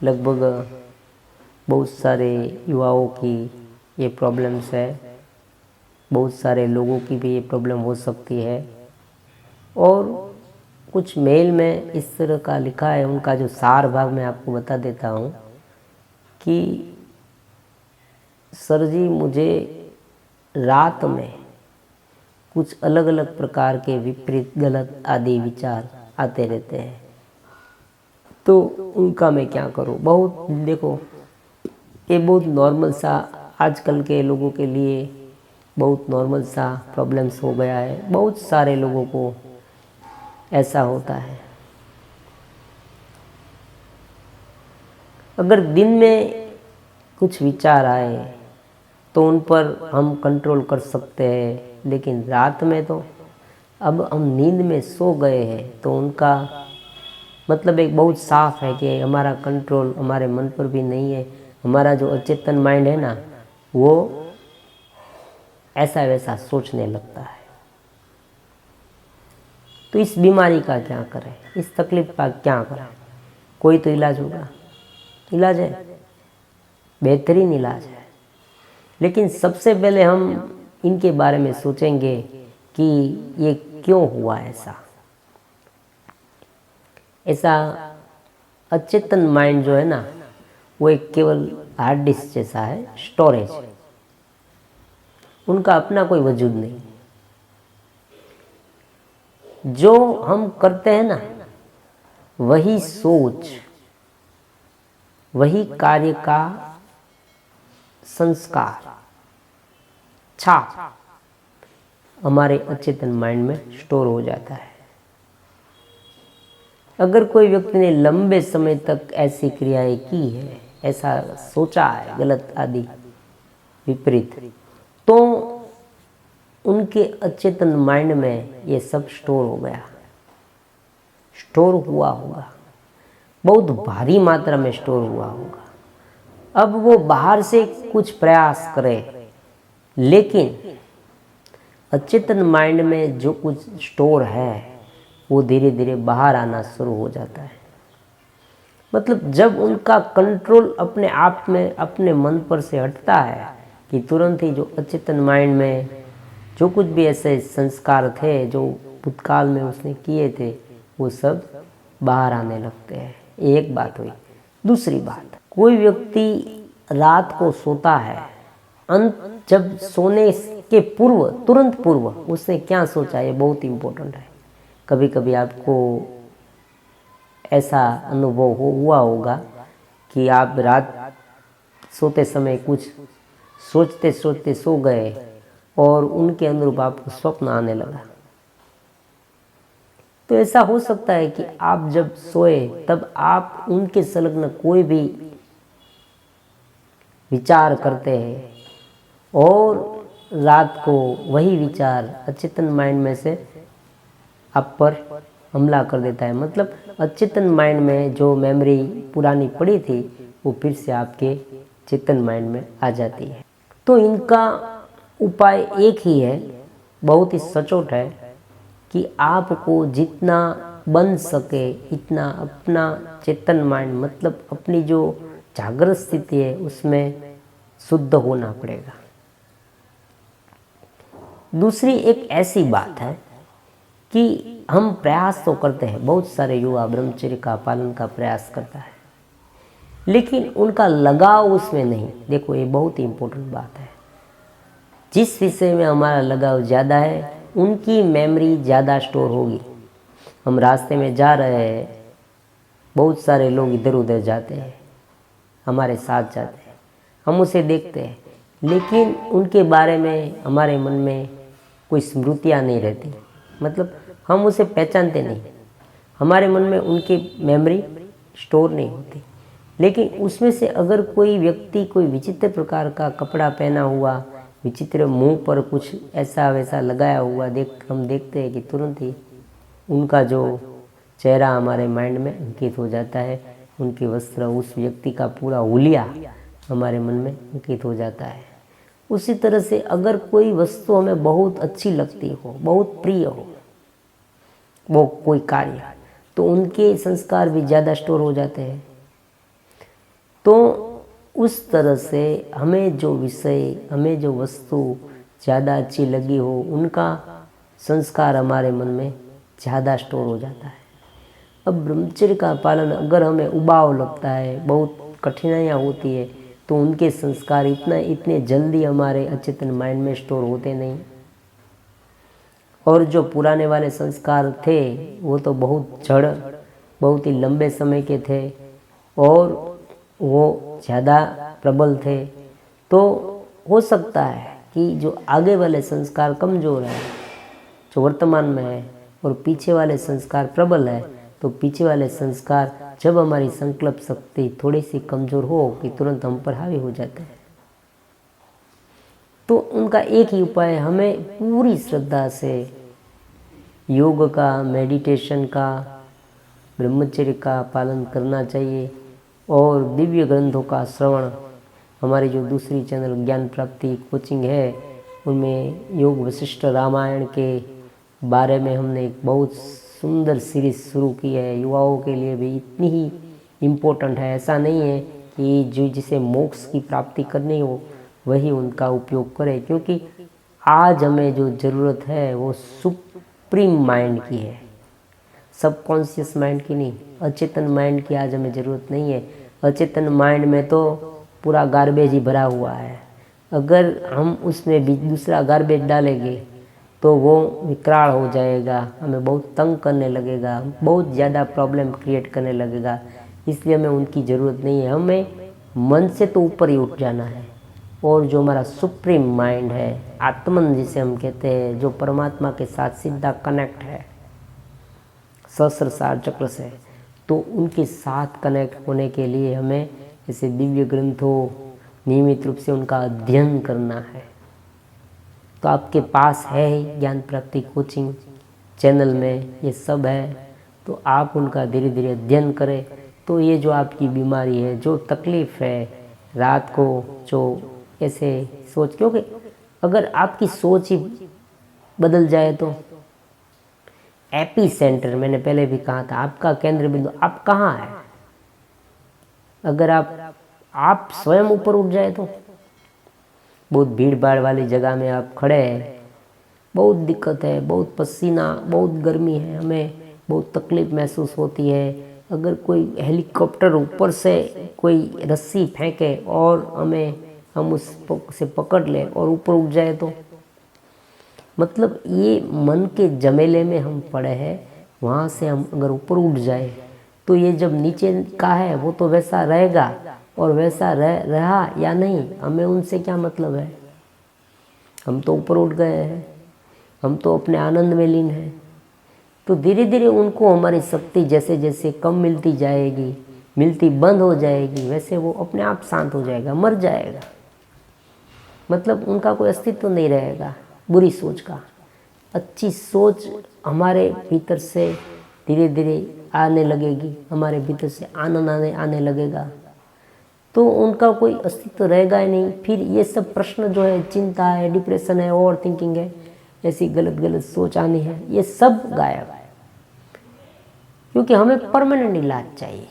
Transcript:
लगभग बहुत सारे युवाओं की ये प्रॉब्लम्स है, बहुत सारे लोगों की भी ये प्रॉब्लम हो सकती है। और कुछ मेल में इस तरह का लिखा है, उनका जो सार भाग मैं आपको बता देता हूँ कि सर जी, मुझे रात में कुछ अलग अलग प्रकार के विपरीत गलत आदि विचार आते रहते हैं, तो उनका मैं क्या करूं। बहुत देखो, ये बहुत नॉर्मल सा आजकल के लोगों के लिए बहुत नॉर्मल सा प्रॉब्लम्स हो गया है। बहुत सारे लोगों को ऐसा होता है। अगर दिन में कुछ विचार आए तो उन पर हम कंट्रोल कर सकते हैं, लेकिन रात में तो अब हम नींद में सो गए हैं तो उनका मतलब एक बहुत साफ है कि हमारा कंट्रोल हमारे मन पर भी नहीं है। हमारा जो अचेतन माइंड है ना, वो ऐसा वैसा सोचने लगता है। तो इस बीमारी का क्या करें, इस तकलीफ का क्या करें? कोई तो इलाज होगा, इलाज है, बेहतरीन इलाज है। लेकिन सबसे पहले हम इनके बारे में सोचेंगे कि ये क्यों हुआ ऐसा। ऐसा अचेतन माइंड जो है ना, वो एक केवल हार्ड डिस्क जैसा है, स्टोरेज। उनका अपना कोई वजूद नहीं। जो हम करते हैं ना, वही सोच, वही कार्य का संस्कार, छाप हमारे अचेतन माइंड में स्टोर हो जाता है। अगर कोई व्यक्ति ने लंबे समय तक ऐसी क्रियाएं की है, ऐसा सोचा है गलत आदि विपरीत, तो उनके अचेतन माइंड में ये सब स्टोर हो गया, स्टोर हुआ होगा, बहुत भारी मात्रा में स्टोर हुआ होगा। अब वो बाहर से कुछ प्रयास करे, लेकिन अचेतन माइंड में जो कुछ स्टोर है वो धीरे धीरे बाहर आना शुरू हो जाता है। मतलब जब उनका कंट्रोल अपने आप में अपने मन पर से हटता है कि तुरंत ही जो अचेतन माइंड में जो कुछ भी ऐसे संस्कार थे जो भूतकाल में उसने किए थे, वो सब बाहर आने लगते हैं। एक बात हुई। दूसरी बात, कोई व्यक्ति रात को सोता है, जब सोने के पूर्व, तुरंत पूर्व उसने क्या सोचा, ये बहुत इम्पोर्टेंट है। कभी कभी आपको ऐसा अनुभव हुआ होगा कि आप रात सोते समय कुछ सोचते सोचते सो गए और उनके अनुरूप आपको स्वप्न आने लगा। तो ऐसा हो सकता है कि आप जब सोए तब आप उनके संलग्न कोई भी विचार करते हैं और रात को वही विचार अचेतन माइंड में से आप पर हमला कर देता है। मतलब अचेतन माइंड में जो मेमोरी पुरानी पड़ी थी वो फिर से आपके चेतन माइंड में आ जाती है। तो इनका उपाय एक ही है, बहुत ही सचोट है, कि आपको जितना बन सके इतना अपना चेतन माइंड, मतलब अपनी जो जागृत स्थिति है उसमें शुद्ध होना पड़ेगा। दूसरी एक ऐसी बात है कि हम प्रयास तो करते हैं, बहुत सारे युवा ब्रह्मचर्य का पालन का प्रयास करता है, लेकिन उनका लगाव उसमें नहीं। देखो, ये बहुत ही इम्पोर्टेंट बात है। जिस विषय में हमारा लगाव ज़्यादा है उनकी मेमोरी ज़्यादा स्टोर होगी। हम रास्ते में जा रहे हैं, बहुत सारे लोग इधर उधर जाते हैं, हमारे साथ जाते हैं, हम उसे देखते हैं, लेकिन उनके बारे में हमारे मन में कोई स्मृतियाँ नहीं रहती। मतलब हम उसे पहचानते नहीं, हमारे मन में उनकी मेमोरी स्टोर नहीं होती। लेकिन उसमें से अगर कोई व्यक्ति कोई विचित्र प्रकार का कपड़ा पहना हुआ, विचित्र मुंह पर कुछ ऐसा वैसा लगाया हुआ हम देखते हैं कि तुरंत ही उनका जो चेहरा हमारे माइंड में अंकित हो जाता है। उनके वस्त्र, उस व्यक्ति का पूरा हुलिया हमारे मन में अंकित हो जाता है। उसी तरह से अगर कोई वस्तु हमें बहुत अच्छी लगती हो, बहुत प्रिय हो, वो कोई कार्य, तो उनके संस्कार भी ज़्यादा स्टोर हो जाते हैं। तो उस तरह से हमें जो विषय, हमें जो वस्तु ज़्यादा अच्छी लगी हो, उनका संस्कार हमारे मन में ज़्यादा स्टोर हो जाता है। अब ब्रह्मचर्य का पालन अगर हमें उबाऊ लगता है, बहुत कठिनाइयाँ होती है, तो उनके संस्कार इतने जल्दी हमारे अचेतन माइंड में स्टोर होते नहीं। और जो पुराने वाले संस्कार थे वो तो बहुत जड़, बहुत ही लंबे समय के थे और वो ज़्यादा प्रबल थे। तो हो सकता है कि जो आगे वाले संस्कार कमज़ोर हैं, जो वर्तमान में है, और पीछे वाले संस्कार प्रबल है, तो पीछे वाले संस्कार जब हमारी संकल्प शक्ति थोड़ी सी कमज़ोर हो कि तुरंत हम पर हावी हो जाते हैं। तो उनका एक ही उपाय, हमें पूरी श्रद्धा से योग का, मेडिटेशन का, ब्रह्मचर्य का पालन करना चाहिए और दिव्य ग्रंथों का श्रवण। हमारी जो दूसरी चैनल ज्ञान प्राप्ति कोचिंग है, उनमें योग वशिष्ठ रामायण के बारे में हमने एक बहुत सुंदर सीरीज शुरू की है। युवाओं के लिए भी इतनी ही इम्पोर्टेंट है। ऐसा नहीं है कि जो जिसे मोक्ष की प्राप्ति करनी हो वही उनका उपयोग करे, क्योंकि आज हमें जो ज़रूरत है वो सुप्रीम माइंड की है, सबकॉन्शियस माइंड की नहीं। अचेतन माइंड की आज हमें ज़रूरत नहीं है। अचेतन माइंड में तो पूरा गार्बेज ही भरा हुआ है। अगर हम उसमें भी दूसरा गार्बेज डालेंगे तो वो विकराल हो जाएगा, हमें बहुत तंग करने लगेगा, बहुत ज़्यादा प्रॉब्लम क्रिएट करने लगेगा। इसलिए हमें उनकी ज़रूरत नहीं है। हमें मन से तो ऊपर ही उठ जाना है और जो हमारा सुप्रीम माइंड है, आत्मन जिसे हम कहते हैं, जो परमात्मा के साथ सीधा कनेक्ट है सहस्त्रसार चक्र से, तो उनके साथ कनेक्ट होने के लिए हमें जैसे दिव्य ग्रंथों नियमित रूप से उनका अध्ययन करना है। तो आपके पास है ही ज्ञान प्राप्ति कोचिंग चैनल में ये सब है, तो आप उनका धीरे धीरे अध्ययन करें। तो ये जो आपकी बीमारी है, जो तकलीफ़ है, रात को जो ऐसे सोच, क्योंकि अगर आपकी सोच ही बदल जाए तो एपी सेंटर, मैंने पहले भी कहा था, आपका केंद्र बिंदु आप कहाँ है। अगर आप स्वयं ऊपर उठ जाए तो बहुत भीड़ भाड़ वाली जगह में आप खड़े हैं, बहुत दिक्कत है, बहुत पसीना, बहुत गर्मी है, हमें बहुत तकलीफ़ महसूस होती है। अगर कोई हेलीकॉप्टर ऊपर से कोई रस्सी फेंके और हम उससे पकड़ लें और ऊपर उठ जाए तो, मतलब ये मन के जमेले में हम पड़े हैं। वहाँ से हम अगर ऊपर उठ जाए तो ये जब नीचे का है वो तो वैसा रहेगा, और वैसा रहा या नहीं हमें उनसे क्या मतलब है। हम तो ऊपर उठ गए हैं, हम तो अपने आनंद में लीन हैं। तो धीरे धीरे उनको हमारी शक्ति जैसे जैसे कम मिलती जाएगी, मिलती बंद हो जाएगी, वैसे वो अपने आप शांत हो जाएगा, मर जाएगा। मतलब उनका कोई अस्तित्व नहीं रहेगा बुरी सोच का। अच्छी सोच हमारे भीतर से धीरे धीरे आने लगेगी, हमारे भीतर से आनंद आने लगेगा, तो उनका कोई अस्तित्व रहेगा ही नहीं। फिर ये सब प्रश्न जो है, चिंता है, डिप्रेशन है, ओवर थिंकिंग है, ऐसी गलत गलत सोच आनी है, ये सब गायब है। क्योंकि हमें परमानेंट इलाज चाहिए।